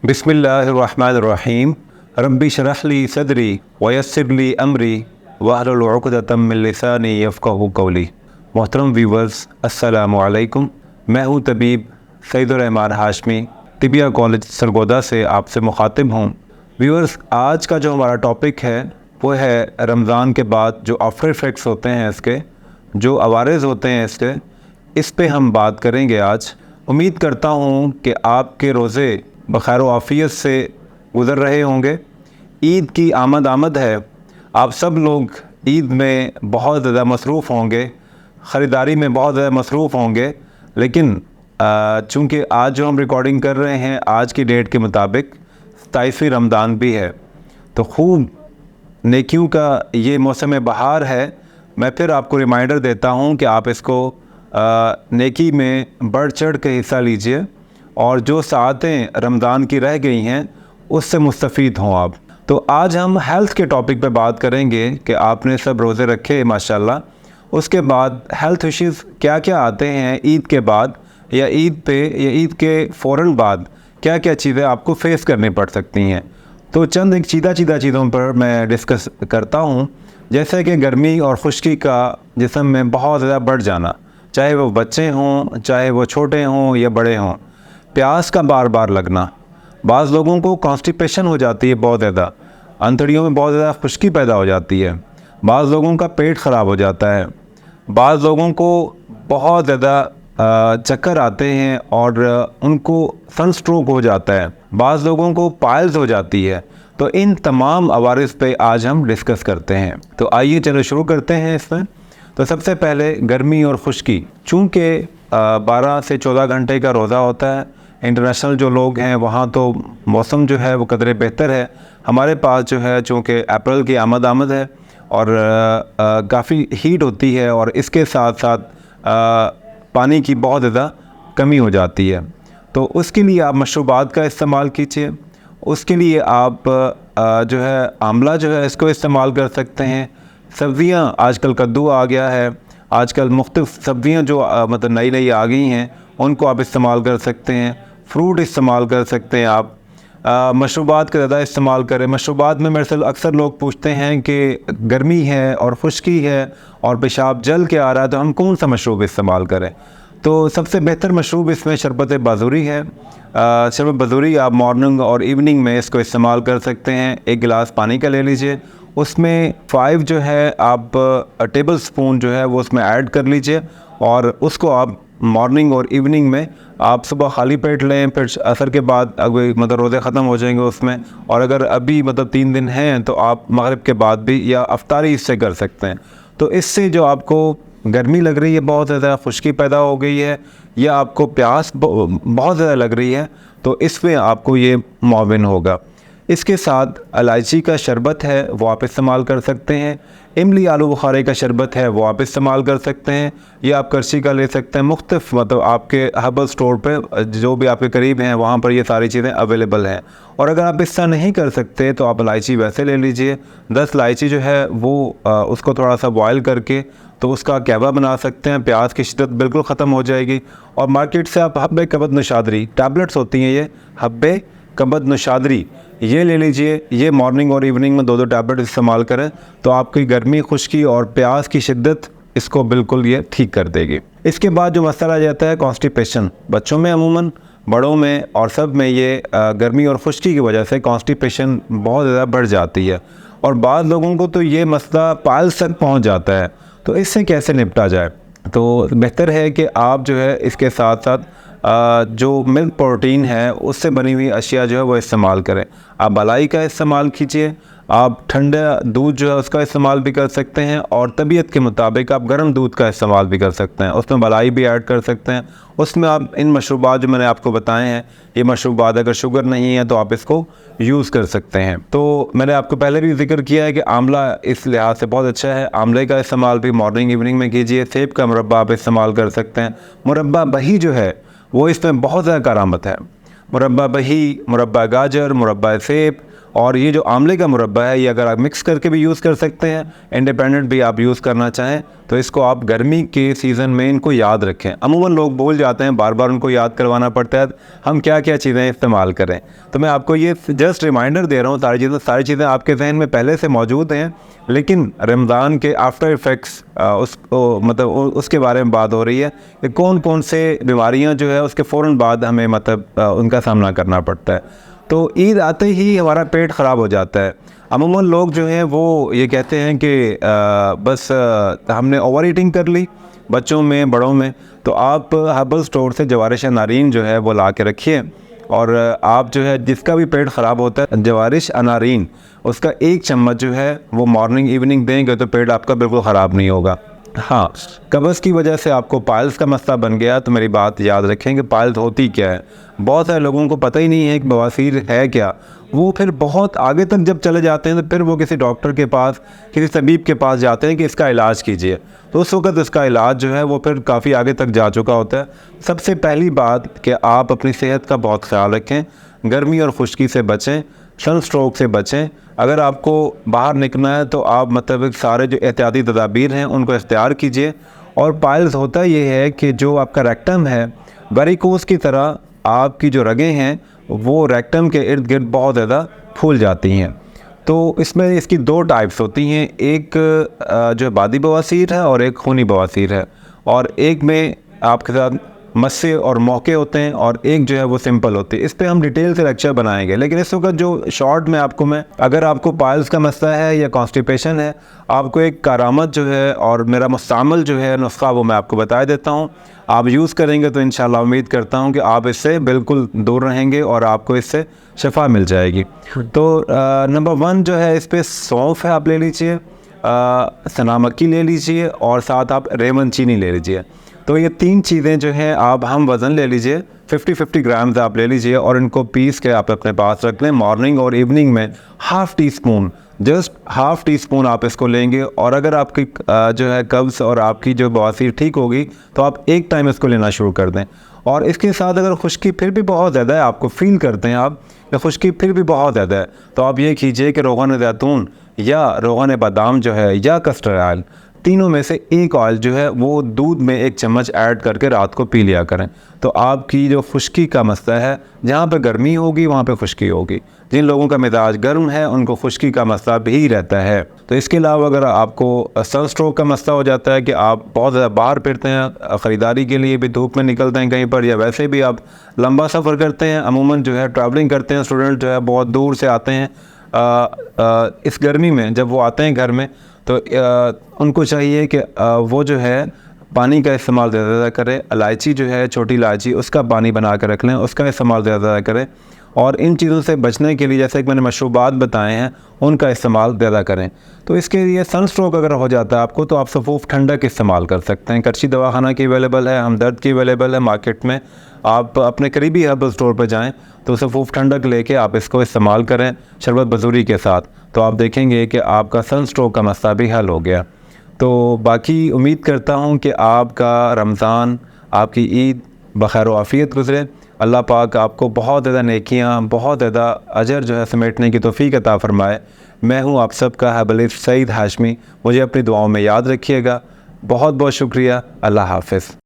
बिस्मिल्लाहिर्रहमानिर्रहीम। रब्बि शरह ली सदरी वयस्सिर ली अमरी वहलुल उक़दतम मिन लिसानी यफ़क़हू क़ौली। मोहतरम व्यूवर्स, अस्सलामु अलैकुम। मैं हूँ तबीब सईदुर्रहमान हाशमी, तिबिया कॉलेज सरगोदा से आपसे मुखातिब हूँ। व्यूवर्स, आज का जो हमारा टॉपिक है वो है रमज़ान के बाद जो आफ्टर इफ़ेक्ट्स होते हैं, इसके जो अवारिज़ होते हैं इसके, इस पे हम बात करेंगे आज। उम्मीद करता हूँ कि आपके रोज़े बख़ैर आफ़ियत से गुज़र रहे होंगे। ईद की आमद है। आप सब लोग ईद में बहुत ज़्यादा मसरूफ़ होंगे, ख़रीदारी में बहुत ज़्यादा मसरूफ़ होंगे। लेकिन चूँकि आज जो हम रिकॉर्डिंग कर रहे हैं, आज की डेट के मुताबिक 27वीं रमज़ान भी है, तो खूब नेकियों का ये मौसम बहार है। मैं फिर आपको रिमाइंडर देता हूँ कि आप इसको नेकी में बढ़ चढ़ के हिस्सा लीजिए और जो सातें रमज़ान की रह गई हैं उससे मुस्तफ़ीद हों आप। तो आज हम हेल्थ के टॉपिक पे बात करेंगे कि आपने सब रोज़े रखे माशाल्लाह, उसके बाद हेल्थ इश्यूज़ क्या क्या आते हैं ईद के बाद या ईद पे या ईद के फ़ौरन बाद, क्या क्या चीज़ें आपको फ़ेस करनी पड़ सकती हैं। तो चंद एक सीधा चीज़ों पर मैं डिस्कस करता हूँ, जैसे कि गर्मी और खुश्की का जिस्म में बहुत ज़्यादा बढ़ जाना, चाहे वो बच्चे हों, चाहे वो छोटे हों या बड़े हों। प्यास का बार बार लगना, बाज़ लोगों को कॉन्स्टिपेशन हो जाती है, बहुत ज़्यादा अंतड़ियों में बहुत ज़्यादा खुश्की पैदा हो जाती है। बाज़ लोगों का पेट ख़राब हो जाता है, बाज़ लोगों को बहुत ज़्यादा चक्कर आते हैं और उनको सनस्ट्रोक हो जाता है, बाज़ लोगों को पाइल्स हो जाती है। तो इन तमाम अवारिस पे आज हम डिस्कस करते हैं। तो आइए चलो शुरू करते हैं इसमें। तो सबसे पहले गर्मी और खुश्की, चूँकि 12 से 14 घंटे का रोज़ा होता है। इंटरनेशनल जो लोग हैं वहाँ तो मौसम जो है वो कदरे बेहतर है। हमारे पास जो है चूँकि अप्रैल की आमद है और काफ़ी हीट होती है और इसके साथ साथ पानी की बहुत ज़्यादा कमी हो जाती है। तो उसके लिए आप मशरूबात का इस्तेमाल कीजिए। उसके लिए आप जो है आंवला जो है इसको इस्तेमाल कर सकते हैं। सब्ज़ियाँ, आजकल कद्दू आ गया है, आजकल मुख्तलिफ़ सब्ज़ियाँ जो मतलब नई आ गई हैं उनको आप इस्तेमाल कर सकते हैं। फ्रूट इस्तेमाल कर सकते हैं आप। मशरूबात का ज़्यादा इस्तेमाल करें। मशरूबात में मेरे से अक्सर लोग पूछते हैं कि गर्मी है और खुश्की है और पेशाब जल के आ रहा है, तो हम कौन सा मशरूब इस्तेमाल करें। तो सबसे बेहतर मशरूब इसमें शरबत बाज़ूरी है। शरबत बाज़ूरी आप मॉर्निंग और इवनिंग में इसको इस्तेमाल कर सकते हैं। एक गिलास पानी का ले लीजिए, उसमें 5 जो है आप टेबल स्पून जो है वो उसमें ऐड कर लीजिए और उसको आप मॉर्निंग और इवनिंग में आप सुबह खाली पेट लें। फिर असर के बाद अगर मतलब रोज़े ख़त्म हो जाएंगे उसमें, और अगर अभी मतलब 3 दिन हैं तो आप मगरिब के बाद भी या अफ्तारी इससे कर सकते हैं। तो इससे जो आपको गर्मी लग रही है, बहुत ज़्यादा खुश्की पैदा हो गई है या आपको प्यास बहुत ज़्यादा लग रही है, तो इसमें आपको ये मुआविन होगा। इसके साथ इलायची का शरबत है वो आप इस्तेमाल कर सकते हैं। इमली आलू बुखारे का शरबत है वो आप इस्तेमाल कर सकते हैं, या आप करशी का ले सकते हैं। मुख्तलिफ मतलब आपके हर्बल स्टोर पे जो भी आपके करीब हैं वहाँ पर ये सारी चीज़ें अवेलेबल हैं। और अगर आप इस तरह नहीं कर सकते तो आप इलायची वैसे ले लीजिए। 10 इलायची जो है वो उसको थोड़ा सा बॉयल करके तो उसका कहवा बना सकते हैं। प्याज की शिद्दत बिल्कुल ख़त्म हो जाएगी। और मार्केट से आप हब्बे कबद नशादरी टैबलेट्स होती हैं, ये हब्बे कबद नशादरी ये ले लीजिए। ये मॉर्निंग और इवनिंग में 2 टैबलेट इस्तेमाल करें तो आपकी गर्मी, खुश्की और प्यास की शिद्दत इसको बिल्कुल ये ठीक कर देगी। इसके बाद जो मसला आ जाता है कॉन्स्टिपेशन, बच्चों में अमूमन, बड़ों में और सब में ये गर्मी और खुश्की की वजह से कॉन्स्टिपेशन बहुत ज़्यादा बढ़ जाती है और बाद लोगों को तो ये मसला पाइल्स तक पहुँच जाता है। तो इससे कैसे निपटा जाए, तो बेहतर है कि आप जो है इसके साथ साथ जो मिल्क प्रोटीन है उससे बनी हुई अशिया जो है वो इस्तेमाल करें। आप मलाई का इस्तेमाल कीजिए, आप ठंडा दूध जो है उसका इस्तेमाल भी कर सकते हैं और तबीयत के मुताबिक आप गर्म दूध का इस्तेमाल भी कर सकते हैं, उसमें मलाई भी ऐड कर सकते हैं। उसमें आप इन मशरूबात जो मैंने आपको बताए हैं, ये मशरूबात अगर शुगर नहीं है तो आप इसको यूज़ कर सकते हैं। तो मैंने आपको पहले भी जिक्र किया है कि आंवला इस लिहाज से बहुत अच्छा है। आंवले का इस्तेमाल भी मॉर्निंग इवनिंग में कीजिए। सेब का मुरब्बा आप इस्तेमाल कर सकते हैं। मुरब्बा बही जो है वो इसमें बहुत ज़्यादा करामत है। मुरब्बा बही, मुरब्बा गाजर, मुरब्बा सेब और ये जो आंवले का मुरब्बा है, ये अगर आप मिक्स करके भी यूज़ कर सकते हैं, इंडिपेंडेंट भी आप यूज़ करना चाहें तो इसको आप गर्मी के सीज़न में इनको याद रखें। अमूमन लोग भूल जाते हैं, बार बार उनको याद करवाना पड़ता है हम क्या क्या चीज़ें इस्तेमाल करें। तो मैं आपको ये जस्ट रिमाइंडर दे रहा हूँ, सारी चीज़ें आपके जहन में पहले से मौजूद हैं, लेकिन रमज़ान के आफ्टर इफ़ेक्ट्स उसके बारे में बात हो रही है कि कौन कौन से बीमारियाँ जो है उसके फ़ौरन बाद हमें उनका सामना करना पड़ता है। तो ईद आते ही हमारा पेट ख़राब हो जाता है। अमूमन लोग जो हैं वो ये कहते हैं कि हमने ओवर ईटिंग कर ली, बच्चों में बड़ों में। तो आप हर्बल स्टोर से जवारिश अनारीन जो है वो ला के रखिए, और आप जो है जिसका भी पेट ख़राब होता है जवारिश अनारीन उसका 1 चम्मच जो है वो मॉर्निंग इवनिंग देंगे तो पेट आपका बिल्कुल ख़राब नहीं होगा। हाँ, कब्ज़ की वजह से आपको पाइल्स का मसला बन गया तो मेरी बात याद रखें कि पाइल्स होती क्या है। बहुत सारे लोगों को पता ही नहीं है कि बवासीर है क्या। वो फिर बहुत आगे तक जब चले जाते हैं तो फिर वो किसी डॉक्टर के पास, किसी तबीब के पास जाते हैं कि इसका इलाज कीजिए, तो उस वक्त इसका इलाज जो है वो फिर काफ़ी आगे तक जा चुका होता है। सबसे पहली बात कि आप अपनी सेहत का बहुत ख्याल रखें, गर्मी और खुश्की से बचें, सन स्ट्रोक से बचें। अगर आपको बाहर निकलना है तो आप सारे जो एहतियाती तदाबीर हैं उनको इख्तियार कीजिए। और पाइल्स होता ये है कि जो आपका रेक्टम है, वेरिकोस की तरह आपकी जो रगें हैं वो रेक्टम के इर्द गिर्द बहुत ज़्यादा फूल जाती हैं। तो इसमें इसकी 2 टाइप्स होती हैं, एक जो बादी बवासीर है और एक खूनी बवासीर है, और एक में आपके साथ मस्से और मौके होते हैं और एक जो है वो सिंपल होती है। इस पर हम डिटेल से लेक्चर बनाएंगे, लेकिन इस वक्त जो शॉर्ट में अगर आपको पाइल्स का मसला है या कॉन्स्टिपेशन है, आपको एक करामत जो है और मेरा मुस्तामल जो है नुस्खा वो मैं आपको बता देता हूँ। आप यूज़ करेंगे तो इंशाल्लाह उम्मीद करता हूँ कि आप इससे बिल्कुल दूर रहेंगे और आपको इससे शफा मिल जाएगी। तो नंबर 1 जो है, इस पर सौंफ है, आप ले लीजिए, सना मक्की ले लीजिए और साथ आप रेमन चीनी ले लीजिए। तो ये 3 चीज़ें जो हैं हम वज़न ले लीजिए, 50-50 ग्राम्स आप ले लीजिए और इनको पीस के आप अपने पास रख लें। मॉर्निंग और इवनिंग में जस्ट हाफ़ टी स्पून आप इसको लेंगे, और अगर आपकी जो है कब्ज़ और आपकी जो बवासीर ठीक होगी तो आप एक टाइम इसको लेना शुरू कर दें। और इसके साथ अगर खुश्की फिर भी बहुत ज़्यादा है, आपको फ़ील करते हैं आप या खुश्की फिर भी बहुत ज़्यादा है, तो आप ये कीजिए कि रोगन ज़ैतून या रोगन बादाम जो है या कस्टर्ड ऑयल, तीनों में से एक ऑयल जो है वो दूध में 1 चम्मच ऐड करके रात को पी लिया करें। तो आपकी जो खुश्की का मसला है, जहाँ पे गर्मी होगी वहाँ पे खुश्की होगी। जिन लोगों का मिजाज गर्म है उनको खुश्की का मसला भी रहता है। तो इसके अलावा अगर आपको सन स्ट्रोक का मसला हो जाता है कि आप बहुत ज़्यादा बाहर फिरते हैं, ख़रीदारी के लिए भी धूप में निकलते हैं कहीं पर, या वैसे भी आप लंबा सफ़र करते हैं, अमूमन जो है ट्रैवलिंग करते हैं, स्टूडेंट जो है बहुत दूर से आते हैं, इस गर्मी में जब वो आते हैं घर में तो उनको चाहिए कि वो जो है पानी का इस्तेमाल ज़्यादा करें। इलायची जो है, छोटी इलायची, उसका पानी बना कर रख लें, उसका इस्तेमाल ज़्यादा करें। और इन चीज़ों से बचने के लिए जैसे कि मैंने मशरूबात बताए हैं उनका इस्तेमाल ज़्यादा करें। तो इसके लिए सन स्ट्रोक अगर हो जाता है आपको तो आप सफ़ूफ ठंडक इस्तेमाल कर सकते हैं। करची दवाखाना की अवेलेबल है, हमदर्द की अवेलेबल है मार्केट में। आप अपने करीबी हर्बल स्टोर पर जाएँ तो सफ़ूफ ठंडक लेके आप इसको इस्तेमाल करें शरबत बजूरी के साथ, तो आप देखेंगे कि आपका सन स्ट्रोक का मसला भी हल हो गया। तो बाकी उम्मीद करता हूँ कि आपका रमज़ान, आपकी ईद बखैर व आफ़ियत गुज़रे। अल्लाह पाक आपको बहुत ज़्यादा नेकियां, बहुत ज़्यादा अजर जो है समेटने की तौफ़ीक अता फ़रमाए। मैं हूँ आप सबका हर्बलिस्ट सईद हाशमी। मुझे अपनी दुआओं में याद रखिएगा। बहुत बहुत शुक्रिया। अल्लाह हाफ़िज़।